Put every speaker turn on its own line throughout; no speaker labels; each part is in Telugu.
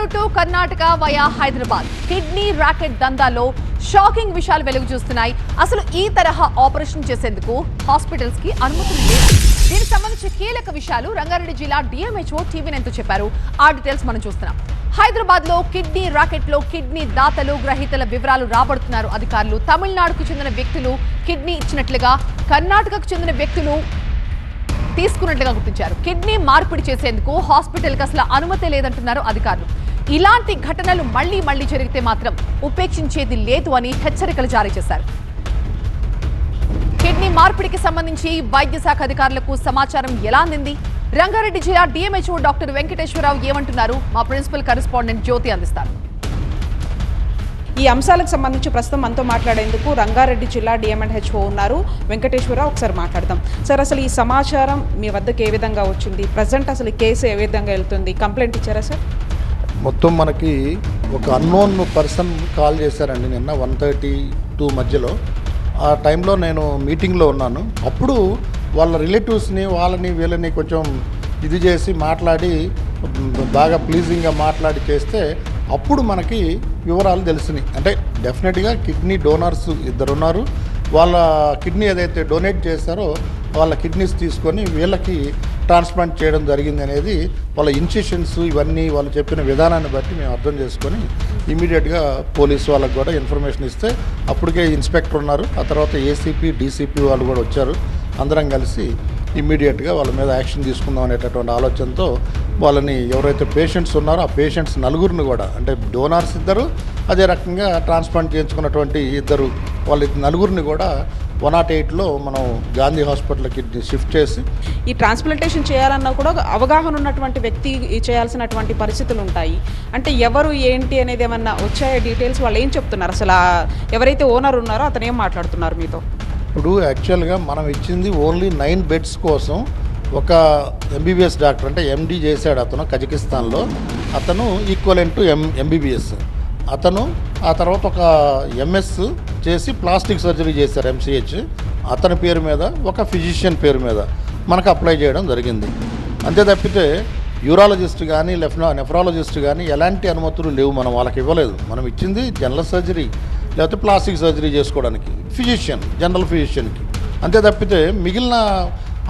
Tamil Nadu to Karnataka via Hyderabad kidney racket దందాలో షాకింగ్ విషయాలు వెలుగు చూస్తున్నాయి. అసలు ఈ తరహా ఆపరేషన్ చేసేందుకు హాస్పిటల్స్ కి అనుమతులు లేవు. దీనికి సంబంధించి కీలక విషయాలు రంగారెడ్డి జిల్లా డిఎంహెచ్ఓ టీవీ9తో చెప్పారు. ఆ డీటెయిల్స్ మనం చూస్తున్నాం. హైదరాబాద్ లో కిడ్నీ రాకెట్ లో కిడ్నీ దాతలు గ్రహీతల వివరాలు రాబడుతున్నారు అధికారులు. తమిళనాడుకు చెందిన వ్యక్తులు కిడ్నీ ఇచ్చినట్లుగా, కర్ణాటకకు చెందిన వ్యక్తులు తీసుకున్నట్లుగా గుర్తించారు. కిడ్నీ మార్పిడి చేసేందుకు హాస్పిటల్కి అసలు అనుమతి లేదంటున్నారు అధికారులు. ఇలాంటి ఘటనలు మళ్లీ జరిగితే మాత్రం ఉపేక్షించేది లేదు అని హెచ్చరికలు జారీ చేశారు. కిడ్నీ మార్పిడికి సంబంధించి వైద్య శాఖ అధికారులకు సమాచారం ఎలా అందింది? రంగారెడ్డి జిల్లా డిఎంహెచ్ఓ డాక్టర్ వెంకటేశ్వరరావు ఏమంటున్నారు? మా ప్రిన్సిపల్ కరెస్పాండెంట్ జ్యోతి అందిస్తారు.
ఈ అంశాలకు సంబంధించి ప్రస్తుతం మనతో మాట్లాడేందుకు రంగారెడ్డి జిల్లా డిఎంహెచ్ఓ ఉన్నారు వెంకటేశ్వరరావు. ఒకసారి మాట్లాడదాం. సార్, అసలు ఈ సమాచారం మీ వద్దకు ఏ విధంగా వచ్చింది? ప్రజెంట్ అసలు ఈ కేసు ఏ విధంగా వెళ్తుంది? కంప్లైంట్ ఇచ్చారా సార్?
మొత్తం మనకి ఒక అన్నోన్ పర్సన్ కాల్ చేశారండి నిన్న 1:32 మధ్యలో. ఆ టైంలో నేను మీటింగ్లో ఉన్నాను. అప్పుడు వాళ్ళ రిలేటివ్స్ని వీళ్ళని కొంచెం ఇది చేసి మాట్లాడి బాగా ప్లీజింగ్గా మాట్లాడి చేస్తే అప్పుడు మనకి వివరాలు తెలిసినాయి. అంటే డెఫినెట్గా కిడ్నీ డోనర్స్ ఇద్దరున్నారు. వాళ్ళ కిడ్నీ ఏదైతే డొనేట్ చేశారో వాళ్ళ కిడ్నీస్ తీసుకొని వీళ్ళకి ట్రాన్స్ప్లాంట్ చేయడం జరిగింది అనేది వాళ్ళ ఇన్సిషన్స్ ఇవన్నీ వాళ్ళు చెప్పిన విధానాన్ని బట్టి మేము అర్థం చేసుకొని ఇమీడియట్గా పోలీసు వాళ్ళకి కూడా ఇన్ఫర్మేషన్ ఇస్తే అప్పటికే ఇన్స్పెక్టర్ ఉన్నారు. ఆ తర్వాత ఏసీపీ డీసీపీ వాళ్ళు కూడా వచ్చారు. అందరం కలిసి ఇమ్మీడియట్గా వాళ్ళ మీద యాక్షన్ తీసుకుందాం అనేటటువంటి ఆలోచనతో వాళ్ళని ఎవరైతే పేషెంట్స్ ఉన్నారో ఆ పేషెంట్స్ నలుగురిని కూడా, అంటే డోనార్స్ ఇద్దరు, అదే రకంగా ట్రాన్స్ప్లాంట్ చేయించుకున్నటువంటి ఇద్దరు, వాళ్ళ నలుగురిని కూడా 108లో మనం గాంధీ హాస్పిటల్కి షిఫ్ట్ చేసి
ఈ ట్రాన్స్ప్లాంటేషన్ చేయాలన్నా కూడా అవగాహన ఉన్నటువంటి వ్యక్తి చేయాల్సినటువంటి పరిస్థితులు ఉంటాయి. అంటే ఎవరు ఏంటి అనేది ఏమన్నా వచ్చాయో డీటెయిల్స్? వాళ్ళు ఏం చెప్తున్నారు? అసలు ఎవరైతే ఓనర్ ఉన్నారో అతను ఏం మాట్లాడుతున్నారు మీతో?
ఇప్పుడు యాక్చువల్గా మనం ఇచ్చింది ఓన్లీ 9 బెడ్స్ కోసం. ఒక ఎంబీబీఎస్ డాక్టర్, అంటే ఎండీ చేశాడు అతను కజకిస్తాన్లో. అతను ఈక్వలెంట్ టు ఎంబీబీఎస్ అతను. ఆ తర్వాత ఒక ఎంఎస్ చేసి ప్లాస్టిక్ సర్జరీ చేశారు ఎంసీహెచ్. అతని పేరు మీద, ఒక ఫిజిషియన్ పేరు మీద మనకు అప్లై చేయడం జరిగింది. అంతే తప్పితే యూరాలజిస్ట్ కానీ నెఫ్రాలజిస్ట్ కానీ ఎలాంటి అనుమతులు లేవు. మనం వాళ్ళకి ఇవ్వలేదు. మనం ఇచ్చింది జనరల్ సర్జరీ లేకపోతే ప్లాస్టిక్ సర్జరీ చేసుకోవడానికి ఫిజిషియన్, జనరల్ ఫిజిషియన్కి. అంతే తప్పితే మిగిలిన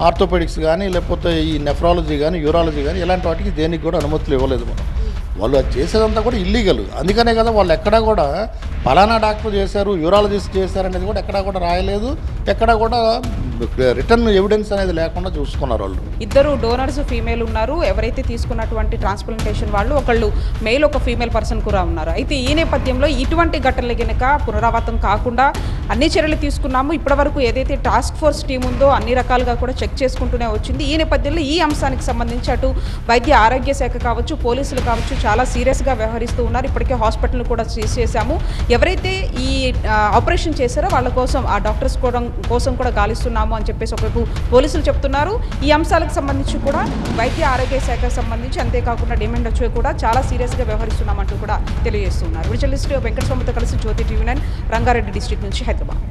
ఆర్థోపెడిక్స్ కానీ లేకపోతే ఈ నెఫ్రాలజీ కానీ యూరాలజీ కానీ ఇలాంటి వాటికి దేనికి కూడా అనుమతులు ఇవ్వలేదు మనం. వాళ్ళు అది చేసేదంతా కూడా ఇల్లీగల్. అందుకనే కదా వాళ్ళు ఎక్కడా కూడా పలానా డాక్టర్ చేశారు, యూరాలజిస్ట్ చేశారు అనేది కూడా ఎక్కడా కూడా రాయలేదు. ఎక్కడా కూడా రిటర్న్ ఎవిడెన్స్ అనేది లేకుండా చూసుకున్నారు వాళ్ళు.
ఇద్దరు డోనర్స్ ఫీమేల్ ఉన్నారు. ఎవరైతే తీసుకున్నటువంటి ట్రాన్స్ప్లాంటేషన్ వాళ్ళు ఒకళ్ళు మేల్, ఒక ఫీమేల్ పర్సన్ కూడా ఉన్నారు. అయితే ఈ నేపథ్యంలో ఇటువంటి ఘటనలు కనుక పునరావృతం కాకుండా అన్ని చర్యలు తీసుకున్నాము. ఇప్పటివరకు ఏదైతే టాస్క్ ఫోర్స్ టీం ఉందో అన్ని రకాలుగా కూడా చెక్ చేసుకుంటూనే వచ్చింది. ఈ నేపథ్యంలో ఈ అంశానికి సంబంధించి అటు వైద్య ఆరోగ్య శాఖ కావచ్చు, పోలీసులు కావచ్చు చాలా సీరియస్గా వ్యవహరిస్తూ ఉన్నారు. ఇప్పటికే హాస్పిటల్ కూడా సీజ్ చేశాము. ఎవరైతే ఈ ఆపరేషన్ చేశారో వాళ్ళ కోసం, ఆ డాక్టర్స్ కోసం కూడా గాలిస్తున్నాము అని చెప్పేసి ఒకవైపు పోలీసులు చెప్తున్నారు. ఈ అంశాలకు సంబంధించి కూడా వైద్య ఆరోగ్య శాఖకు సంబంధించి, అంతేకాకుండా డిఎంహెచ్ఓ కూడా చాలా సీరియస్గా వ్యవహరిస్తున్నామంటూ కూడా తెలియజేస్తున్నారు. విజువలిస్ట్ వెంకటస్వామితో కలిసి జ్యోతి టీవీ9, రంగారెడ్డి డిస్ట్రిక్ట్ నుంచి హైదరాబాద్.